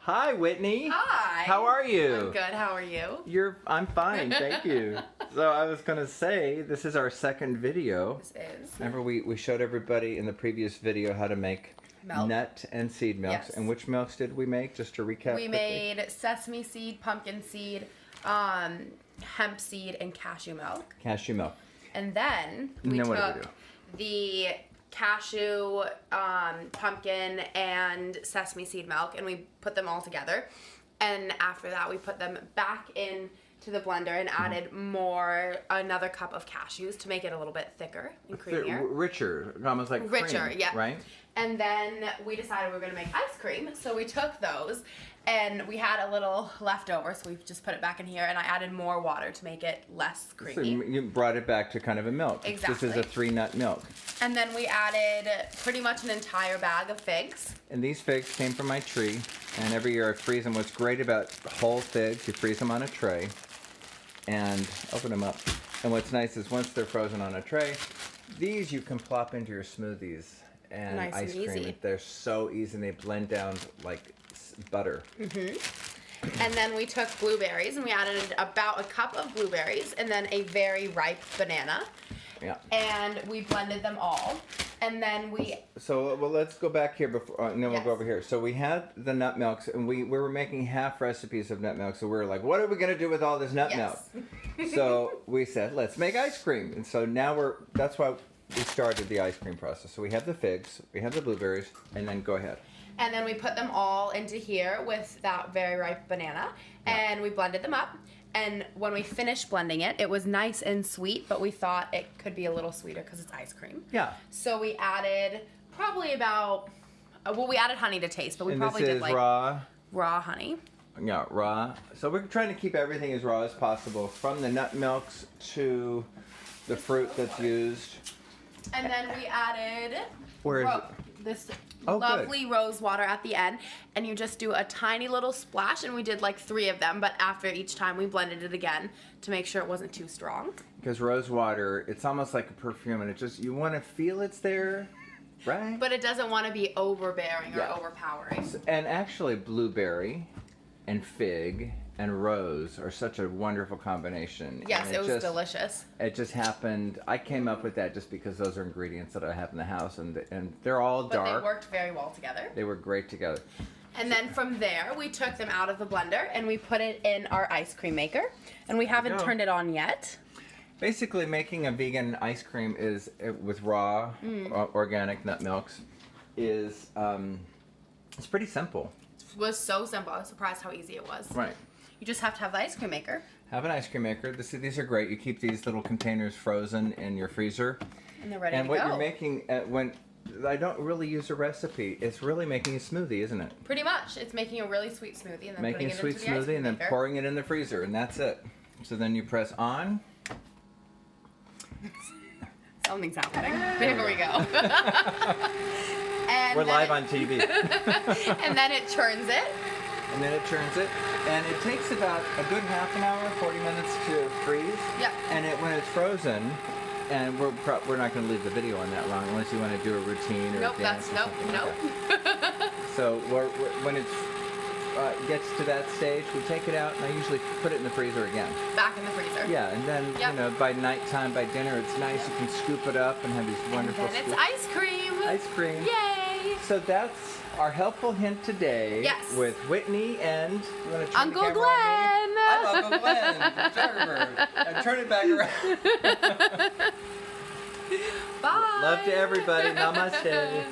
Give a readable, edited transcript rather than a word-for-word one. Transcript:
Hi, Whitney. Hi. How are you? I'm good. How are you? I'm fine, thank you. So I was going to say, this is our second video. This is. Remember we showed everybody in the previous video how to make Milk. nut and seed milks. Yes. And which milks did we make, just to recap We quickly? made sesame seed, pumpkin seed, hemp seed, and cashew milk. Cashew milk. And then we what did we took the cashew, pumpkin, and sesame seed milk, and we put them all together. And after that, we put them back in to the blender and added another cup of cashews to make it a little bit thicker and creamier. Richer, almost like Richer, cream, yeah. right? And then we decided we were going to make ice cream, so we took those, and we had a little leftover, so we just put it back in here, and I added more water to make it less So creamy. you brought it back to kind of a milk. Exactly. This is a 3-nut milk. And then we added pretty much an entire bag of figs. And these figs came from my tree, and every year I freeze them. What's great about whole figs, you freeze them on a tray, and open them up. And what's nice is once they're frozen on a tray, these you can plop into your smoothies and Nice ice and cream. easy. They're so easy, and they blend down like butter. And then we took blueberries, and we added about a cup of blueberries, and then a very ripe banana. Yeah. And we blended them all. And then So well, let's go back here before, and then we'll Yes. go over here. So we had the nut milks, and we were making half recipes of nut milk. So we were like, what are we gonna do with all this nut Yes. milk? So we said, let's make ice cream. And so now that's why we started the ice cream process. So we have the figs, we have the blueberries, and then go ahead. And then we put them all into here with that very ripe banana, and we blended them up. And when we finished blending it, it was nice and sweet, but we thought it could be a little sweeter because it's ice cream. Yeah. So we added probably about, we added honey to taste, but we And probably this did is like raw honey. Yeah, raw. So we're trying to keep everything as raw as possible, from the nut milks to the fruit that's used. And then we added Where is this Oh, good. lovely rose water at the end, and you just do a tiny little splash, and we did like 3 of them, but after each time we blended it again to make sure it wasn't too strong. Because rose water, it's almost like a perfume, and you want to feel it's there, right? But it doesn't want to be overbearing or Yeah. overpowering. And actually, blueberry and fig and rose are such a wonderful combination. Yes, And it was delicious. It just happened. I came up with that just because those are ingredients that I have in the house, and they're all But dark. they worked very well together. They were great together. And then from there, we took them out of the blender and we put it in our ice cream maker. And we haven't go. turned it on yet. Basically, making a vegan ice cream with raw organic nut milks is it's pretty simple. It was so simple. I was surprised how easy it was. Right. You just have to have the ice cream maker. Have an ice cream maker. These are great. You keep these little containers frozen in your freezer. And they're ready And to what go. you're making, when I don't really use a recipe, it's really making a smoothie, isn't it? Pretty much. It's making a really sweet smoothie and then Making putting a it sweet into the ice smoothie cream and then maker. pouring it in the freezer, and that's it. So then you press on. Something's happening. There we go. And We're then live on TV. And then it churns it. And then it turns it, and it takes about a good half an hour, 40 minutes to freeze. Yep. And when it's frozen, and we're not going to leave the video on that long unless you want to do a routine or Nope, a dance. that's or something like nope. that. So when it gets to that stage, we take it out, and I usually put it in the freezer again. Back in the freezer. Yeah, and then Yep. by nighttime, by dinner, it's nice. You can scoop it up and have these wonderful. And then it's scoops. ice cream. Ice cream. Yay! So that's our helpful hint today. Yes. With Whitney and you want to turn Uncle the camera Glenn. on me? I'm Uncle Glenn. Turn, turn it back around. Bye. Love to everybody. Namaste.